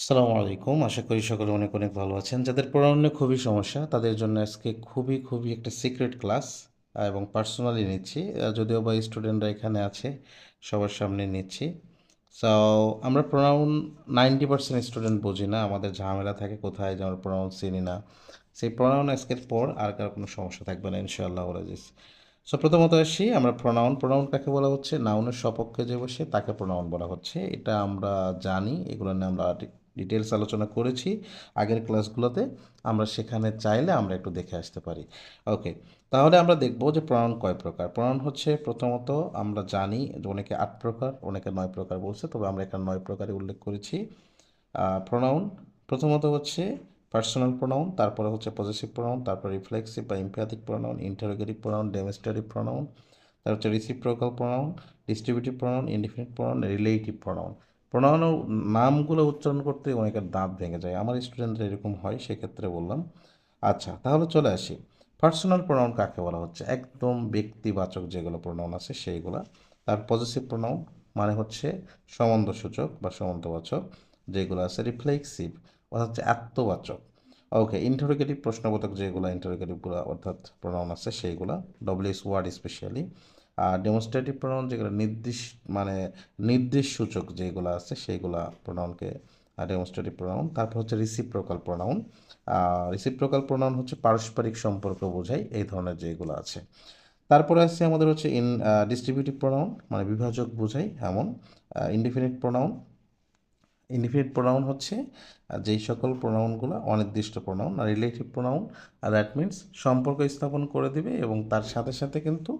আসসালামু আলাইকুম। আশা করি সকলে অনেক অনেক ভালো আছেন। যাদের পড়াশোনায় খুবই সমস্যা তাদের জন্য আজকে খুবই একটা সিক্রেট ক্লাস এবং পার্সোনালি নিচ্ছি। যদিও বা স্টুডেন্টরা এখানে আছে, সবার সামনে নিচ্ছি। সো আমরা প্রোনাউন 90% স্টুডেন্ট বুঝি না, আমাদের ঝামেলা থাকে কোথায় যে আমরা প্রোনাউন চিনি না। সেই প্রোনাউন আজকের পর আর কারো কোনো সমস্যা থাকবে না ইনশাআল্লাহ রাজিজ। সো প্রথমত আসি আমরা প্রোনাউন কাকে বলা হচ্ছে? নাউনের সপক্ষে যে বসে তাকে প্রোনাউন বলা হচ্ছে। এটা আমরা জানি, এগুলো নিয়ে আমরা ডিটেলস আলোচনা করেছি আগের ক্লাসগুলোতে। আমরা সেখানে চাইলে আমরা একটু দেখে আসতে পারি। ওকে, তাহলে আমরা দেখব যে প্রণয়ন কয় প্রকার। প্রণয়ন হচ্ছে প্রথমত আমরা জানি যে অনেকে 8 প্রকার, অনেকে 9 প্রকার বলছে, তবে আমরা এখানে 9 প্রকারে উল্লেখ করেছি। প্রোনাউন প্রথমত হচ্ছে পার্সোনাল প্রোনাউন, তারপরে হচ্ছে পজেসিভ প্রোনাউন, তারপর রিফ্লেক্সিভ বা emphatic pronoun, interrogative pronoun, demonstrative pronoun, তার হচ্ছে reciprocal pronoun, distributive pronoun, indefinite pronoun, relative pronoun. প্রোনাউনের নামগুলো উচ্চারণ করতে অনেকের দাঁত ভেঙে যায়, আমার স্টুডেন্টরা এরকম হয়, সেক্ষেত্রে বললাম। আচ্ছা, তাহলে চলে আসি পার্সোনাল প্রোনাউন কাকে বলা হচ্ছে? একদম ব্যক্তিবাচক যেগুলো প্রোনাউন আছে সেইগুলা। তার পজেসিভ প্রোনাউন মানে হচ্ছে সম্বন্ধসূচক বা সম্বন্ধবাচক যেগুলো আছে। রিফ্লেক্সিভ অর্থাৎ হচ্ছে আত্মবাচক। ওকে, ইন্টারোগেটিভ প্রশ্নবোধক যেগুলো ইন্টারোগেটিভগুলো অর্থাৎ প্রোনাউন আছে সেইগুলা, ডব্লিউএস ওয়ার্ড স্পেশালি। আর ডেমনস্ট্রেটিভ প্রোনাউন যেগুলো নির্দেশ সূচক যেগুলো আছে সেইগুলা প্রোনাউনকে ডেমনস্ট্রেটিভ প্রোনাউন। তারপর হচ্ছে রিসিপ্রোকাল প্রোনাউন। রিসিপ্রোকাল প্রোনাউন হচ্ছে পারস্পরিক সম্পর্ক বোঝায়, এই ধরনের যেগুলো আছে। তারপরে আসছে আমাদের হচ্ছে ডিস্ট্রিবিউটিভ প্রোনাউন মানে বিভাজক বোঝায় এমন। ইনডিফিনিট প্রোনাউন, ইনডিফিনিট প্রোনাউন হচ্ছে যেই সকল প্রোনাউনগুলো অনির্দিষ্ট প্রোনাউন। আর রিলেটিভ প্রোনাউন দ্যাট মিনস সম্পর্ক স্থাপন করে দিবে এবং তার সাথে সাথে কিন্তু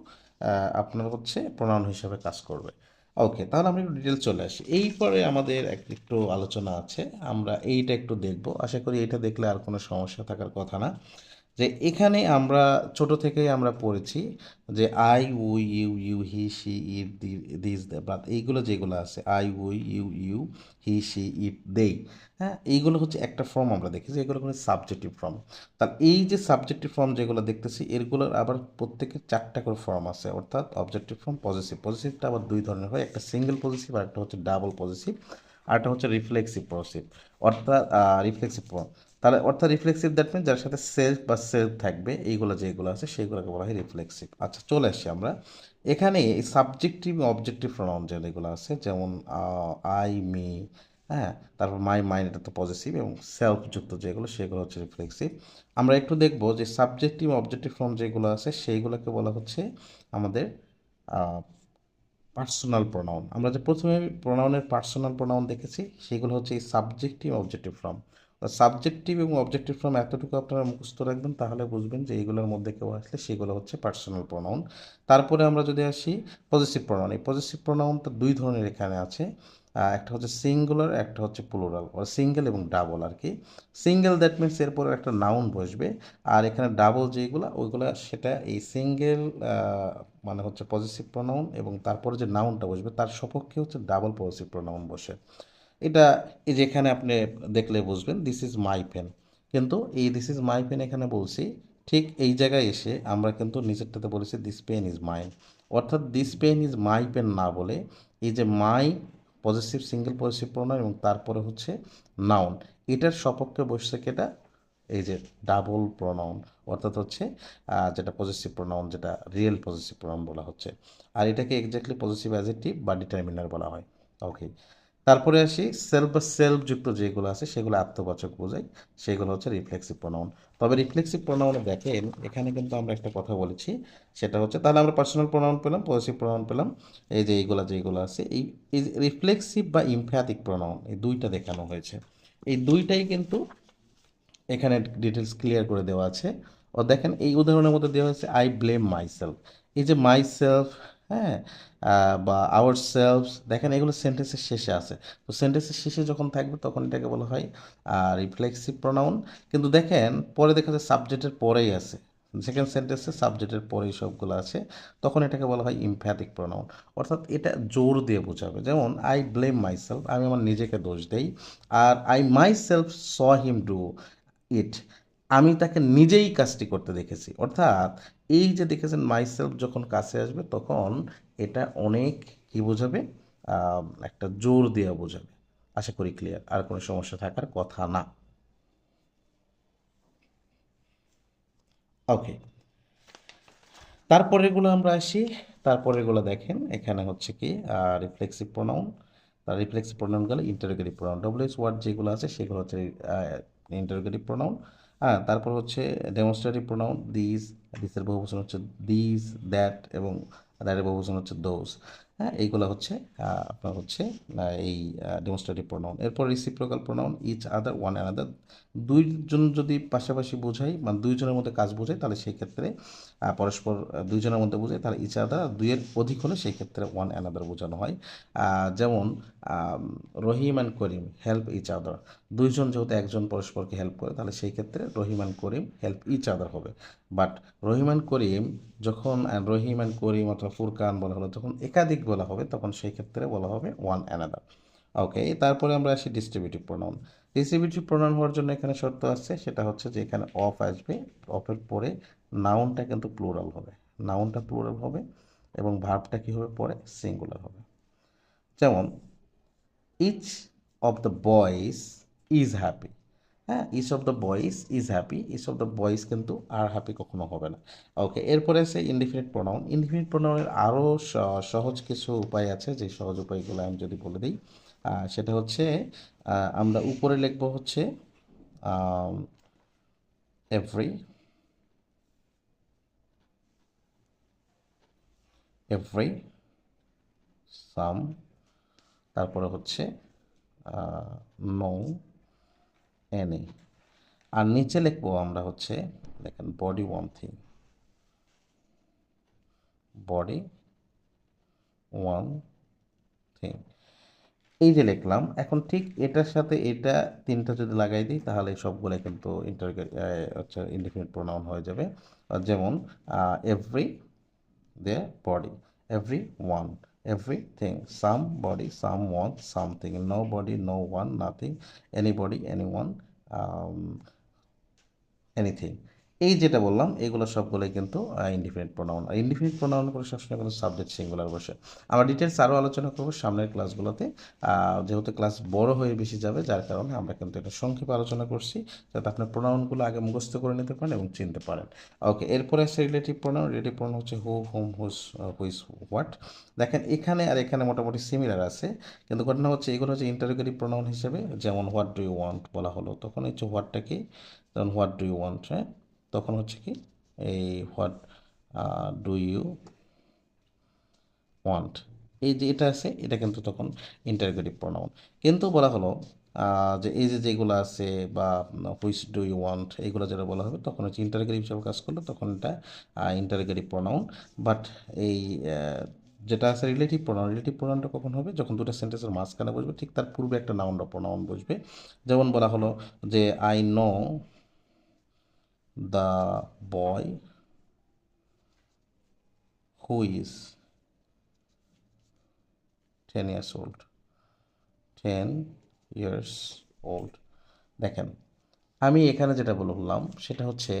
আপনার হচ্ছে প্রোনাউন হিসাবে কাজ করবে। ওকে, তাহলে আমরা একটু ডিটেলস চলে আসি। এই পরে আমাদের একটু আলোচনা আছে, আমরা এইটা একটু দেখব। আশা করি এইটা দেখলে আর কোনো সমস্যা থাকার কথা না। যে এখানে আমরা ছোট থেকেই আমরা পড়েছি যে I we you you he she it this but এইগুলো যেগুলো আছে I we you you he she it দেই, হ্যাঁ, এইগুলো হচ্ছে একটা ফর্ম আমরা দেখেছি, এগুলো কোনো সাবজেক্টিভ ফর্ম। তার এই যে সাবজেক্টিভ ফর্ম যেগুলো দেখতেছি এগুলোর আবার প্রত্যেকের 4টা করে ফর্ম আছে, অর্থাৎ অবজেক্টিভ ফর্ম, পজিটিভটা আবার দুই ধরনের হয়, একটা সিঙ্গেল পজিটিভ আর একটা হচ্ছে ডাবল পজিটিভ, আর একটা হচ্ছে রিফ্লেক্সিভ পজিটিভ। অর্থাৎ রিফ্লেক্সিভ ফর্ম, তাহলে অর্থাৎ রিফ্লেক্সিভ দ্যাট মিন যার সাথে সেলফ থাকবে, এইগুলো যেগুলো আছে সেইগুলোকে বলা হয় রিফ্লেক্সিভ। আচ্ছা, চলে আসছি আমরা এখানে সাবজেক্টিভ অবজেক্টিভ প্রোনাউন যেগুলো আছে, যেমন আই মি, হ্যাঁ, তারপর মাইন্ড, এটা তো পজিটিভ, এবং সেলফ যুক্ত যেগুলো সেগুলো হচ্ছে রিফ্লেক্সিভ। আমরা একটু দেখব যে সাবজেক্টিভ অবজেক্টিভ ফর্ম যেগুলো আছে সেইগুলোকে বলা হচ্ছে আমাদের পার্সোনাল প্রোনাউন। আমরা যে প্রথমে প্রোনাউনের পার্সোনাল প্রোনাউন দেখেছি সেগুলো হচ্ছে এই সাবজেক্টিভ অবজেক্টিভ ফর্ম। সাবজেক্টিভ এবং অবজেক্টিভ ফর্ম এতটুকু আপনারা মুখস্থ রাখবেন, তাহলে বুঝবেন যে এইগুলোর মধ্যে কেউ আসলে সেগুলো হচ্ছে পার্সোনাল প্রোনাউন। তারপরে আমরা যদি আসি পজিটিভ প্রোনাউন, এই পজিটিভ প্রোনাউনটা দুই ধরনের এখানে আছে। একটা হচ্ছে সিঙ্গুলার, একটা হচ্ছে প্লুরাল, সিঙ্গেল এবং ডাবল আর কি। সিঙ্গেল দ্যাট মিনস এরপরে একটা নাউন বসবে, আর এখানে ডাবল যেগুলো ওইগুলো সেটা এই সিঙ্গেল মানে হচ্ছে পজিটিভ প্রোনাউন, এবং তারপরে যে নাউনটা বসবে তার সপক্ষে হচ্ছে ডাবল পজিটিভ প্রোনাউন বসে। এটা এই যে এখানে আপনি দেখলে বুঝবেন দিস ইজ মাই পেন, কিন্তু এই দিস ইজ মাই পেন এখানে বলছি, ঠিক এই জায়গায় এসে আমরা কিন্তু নিচেরটাতে বলেছি দিস পেন ইজ মাইন। অর্থাৎ this pen is my pen না বলে এই যে my possessive single possessive pronoun এবং তারপরে হচ্ছে নাউন, এটার সপক্ষে বসছে কেটা? এই যে ডাবল প্রোনাউন, অর্থাৎ হচ্ছে যেটা পজিটিভ প্রোনাউন, যেটা রিয়েল পজিটিভ প্রোনাউন বলা হচ্ছে। আর এটাকে এক্স্যাক্টলি পজিটিভ অ্যাডজেক্টিভ বা ডিটারমিনার বলা হয়। ওকে, তারপরে আসি সেলফ বা সেলফ যুক্ত যেগুলো আছে সেগুলো আত্মবাচক বোঝায়, সেগুলো হচ্ছে রিফ্লেক্সিভ প্রোনাউন। তবে রিফ্লেক্সিভ প্রোনাউনে দেখেন এখানে কিন্তু আমরা একটা কথা বলেছি, সেটা হচ্ছে তাহলে আমরা পার্সোনাল প্রোনাউন পেলাম, পজিটিভ প্রোনাউন পেলাম, এই যে এইগুলা যেগুলো আছে এই রিফ্লেক্সিভ বা ইমফ্যাথিক প্রোনাউন এই দুইটা দেখানো হয়েছে। এই দুইটাই কিন্তু এখানে ডিটেলস ক্লিয়ার করে দেওয়া আছে। ও দেখেন এই উদাহরণের মধ্যে দেওয়া হয়েছে আই ব্লেম মাইসেলফ। এই যে মাইসেলফ, হ্যাঁ, বা আওয়ার সেলফস, দেখেন এগুলো সেন্টেন্সের শেষে আছে। তো সেন্টেন্সের শেষে যখন থাকবে তখন এটাকে বলা হয় রিফ্লেক্সিভ প্রোনাউন। কিন্তু দেখেন পরে দেখা যায় সাবজেক্টের পরেই আছে, সেকেন্ড সেন্টেন্সে সাবজেক্টের পরেই সবগুলো আছে, তখন এটাকে বলা হয় ইমফ্যাথিক প্রোনাউন। অর্থাৎ এটা জোর দিয়ে বোঝাবে, যেমন আই ব্লেম মাইসেলফ, আমি আমার নিজেকে দোষ দেই। আর I myself saw him do it, আমি তাকে নিজেই কাজটি করতে দেখেছি। অর্থাৎ এই যে দেখেছেন মাইসেলফ যখন কাছে আসবে তখন এটা অনেক কি বোঝাবে, একটা জোর দিয়ে বোঝাবে। আশা করি ক্লিয়ার, আর কোনো সমস্যা থাকার কথা না। ওকে, তারপরেরগুলো আমরা আসি। তারপরেরগুলো দেখেন, এখানে হচ্ছে কি রিফ্লেক্সিভ প্রোনাউন। তার রিফ্লেক্সিভ প্রোনাউন গেলে ইন্টারোগেটিভ প্রোনাউন, ডব্লিউএস ওয়ার্ড যেগুলো আছে সেগুলো হচ্ছে ইন্টারোগেটিভ প্রোনাউন। হ্যাঁ, তারপর হচ্ছে ডেমনস্ট্রেটিভ প্রোনাউন, দিসের বহুবচন হচ্ছে দিস, দ্যাট, এবং দ্যাটের বহুবচন হচ্ছে দোজ। হ্যাঁ, এইগুলো হচ্ছে আপনার হচ্ছে এই ডেমনস্ট্রেটিভ প্রোনাউন। এরপর reciprocal pronoun, each other, one another. দুইজন যদি পাশাপাশি বোঝাই, মানে দুইজনের মধ্যে কাজ বোঝায়, তাহলে সেই ক্ষেত্রে পরস্পর দুইজনের মধ্যে বোঝায়, তাহলে ইচ আদার। দুইয়ের অধিক হলে সেই ক্ষেত্রে ওয়ান অ্যানাদার বোঝানো হয়। যেমন Rahim and Karim help each other. দুইজন যেহেতু একজন পরস্পরকে হেল্প করে, তাহলে সেই ক্ষেত্রে Rahim and Karim help each other হবে। বাট রহিম অ্যান্ড করিম যখন রহিম অ্যান্ড করিম অথবা ফুরকান বলা হলো, যখন একাধিক বলা হবে, তখন সেই ক্ষেত্রে বলা হবে ওয়ান অ্যানাদার। ওকে, তারপরে আমরা আসি ডিস্ট্রিবিউটিভ প্রোনাউন। ডিস্ট্রিবিউটিভ প্রোনাউন হওয়ার জন্য এখানে শর্ত আছে, সেটা হচ্ছে যে এখানে অফ আসবে, অফের পরে নাউনটা কিন্তু প্লুরাল হবে, নাউনটা প্লুরাল হবে, এবং ভার্বটা কী হবে পরে সিঙ্গুলার হবে। যেমন each of the boys is happy. হ্যাঁ, each of the boys is happy, each of the boys কিন্তু আর হ্যাপি কখনো হবে না। ওকে, এরপরে আছে ইনডিফিনিট প্রোনাউন। ইনডিফিনিট প্রোনাউনের আরও সহজ কিছু উপায় আছে, যে সহজ উপায়গুলো আমি যদি বলে দিই, সেটা হচ্ছে আমরা উপরে লিখবো হচ্ছে এভরি, এভরি, সাম, তারপরে হচ্ছে নো, এনি। আর নিচে লিখবো আমরা হচ্ছে, দেখেন, body one thing, body one thing. এই যে লিখলাম, এখন ঠিক এটার সাথে এটা তিনটা যদি লাগাই দিই, তাহলে সবগুলো কিন্তু হচ্ছে ইনডিফিনিট প্রোনাউন হয়ে যাবে। যেমন everybody, everyone, everything, somebody, someone, something, nobody, no one, nothing, anybody, anyone, anything. এই যেটা বললাম, এগুলো সবগুলোই কিন্তু ইনডিফিনিট প্রোনাউন। আর ইনডিফিনিট প্রোনাউন করে সবসময় কিন্তু সাবজেক্ট সিঙ্গুলার বসে। আমরা ডিটেলস আরও আলোচনা করবো সামনের ক্লাসগুলোতে। যেহেতু ক্লাস বড় হয়ে বেশি যাবে, যার কারণে আমরা কিন্তু এটা সংক্ষেপে আলোচনা করছি, যাতে আপনার প্রোনাউনগুলো আগে মুখস্থ করে নিতে পারেন এবং চিনতে পারেন। ওকে, এরপরে আছে রিলেটিভ প্রোনাউন। রিলেটিভ প্রোনাউন হচ্ছে হু, হুম, হুজ, হুইজ, হোয়াট। দেখেন এখানে আর এখানে মোটামুটি সিমিলার আছে, কিন্তু ঘটনা হচ্ছে এগুলো হচ্ছে ইন্টারোগেটিভ প্রোনাউন হিসেবে। যেমন হোয়াট ডু ইউ ওয়ান্ট বলা হলো, তখন হচ্ছে হোয়াটটা কি, তখন হোয়াট ডু ইউ ওয়ান্ট, হ্যাঁ, তখন হচ্ছে কি এই হোয়াট ডু ইউ ওয়ান্ট। এই যে এটা আছে, এটা কিন্তু তখন ইন্টারোগেটিভ প্রোনাউন। কিন্তু বলা হলো যে এই যে যেগুলো আছে, বা হুইচ ডু ইউ ওয়ান্ট, এইগুলো যেটা বলা হবে, তখন হচ্ছে ইন্টারোগেটিভ হিসাবে কাজ করলো, তখন এটা ইন্টারোগেটিভ প্রোনাউন। বাট এই যেটা আছে রিলেটিভ প্রোনাউন, রিলেটিভ প্রোনাউনটা কখন হবে, যখন দুটো সেন্টেন্সের মাঝখানে বসবে, ঠিক তার পূর্বে একটা নাউন বা প্রোনাউন বসবে। যেমন বলা হলো যে I know the boy who is 10 years old, 10 years old। দেখেন আমি এখানে যেটা বললাম সেটা হচ্ছে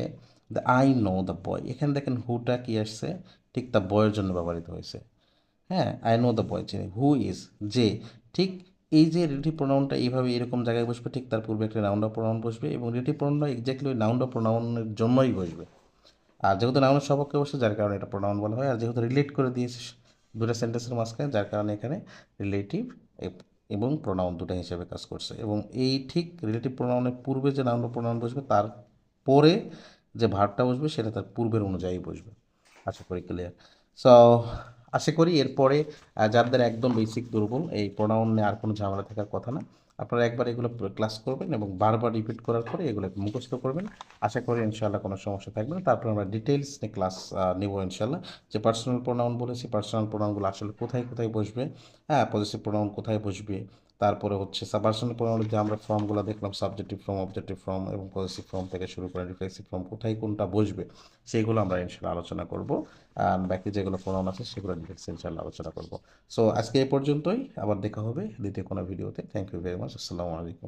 the I know the boy. এখানে দেখেন হুটা কি আসছে, ঠিক দ্য বয়ের জন্য ব্যবহৃত হয়েছে। হ্যাঁ, আই নো দ্য বয়, চিনি। হু ইজ, যে, ঠিক এই যে রিলেটিভ প্রোনাউনটা এইভাবে এরকম জায়গায় বসবে, ঠিক তার পূর্বে একটা নাউন বা প্রোনাউন বসবে, এবং রিলেটিভ প্রোনাউনটা এক্স্যাক্টলি ওই নাউন বা প্রোনাউনের জন্যই বসবে। আর যেহেতু নাউনের সপক্ষে বসে, যার কারণে এটা প্রোনাউন বলা হয়। আর যেহেতু রিলেট করে দিয়েছে দুটো সেন্টেন্সের মাঝখানে, যার কারণে এখানে রিলেটিভ এবং প্রোনাউন দুটো হিসেবে কাজ করছে। এবং এই ঠিক রিলেটিভ প্রোনাউনের পূর্বে যে নাউন বা প্রোনাউন বসবে, তার পরে যে ভার্বটা বসবে, সেটা তার পূর্বের অনুযায়ী বসবে। আশা করি ক্লিয়ার। সো আশা করি এরপরে যাদের একদম বেসিক দুর্বল, এই প্রোনাউন নিয়ে আর কোনো ঝামেলা থাকার কথা না। আপনারা একবার এগুলো ক্লাস করবেন এবং বারবার রিপিট করার পরে এগুলো মুখস্থ করবেন। আশা করি ইনশাআল্লাহ কোনো সমস্যা থাকবে না। তারপর আমরা ডিটেলস নিয়ে ক্লাস নেব ইনশাআল্লাহ। যে পার্সোনাল প্রোনাউন বলেছি, পার্সোনাল প্রোনাউনগুলো আসলে কোথায় কোথায় বসবে, হ্যাঁ, পজিটিভ প্রোনাউন কোথায় বসবে, তারপরে হচ্ছে পার্সোনাল প্রোনাউনের যে আমরা ফর্মগুলো দেখলাম, সাবজেক্টিভ ফর্ম, অবজেক্টিভ ফর্ম এবং পজিটিভ ফর্ম থেকে শুরু করে রিফ্লেক্সিভ ফর্ম, কোথায় কোনটা বসবে, সেইগুলো আমরা ইনশাআল্লাহ আলোচনা করব। বাকি যেগুলো প্রোনাউন আছে সেগুলো ডিটেলস ইনশাআল্লাহ আলোচনা করব। সো আজকে এই পর্যন্তই, আবার দেখা হবে দ্বিতীয় কোনো ভিডিওতে। Thank you very much. আসসালামু আলাইকুম।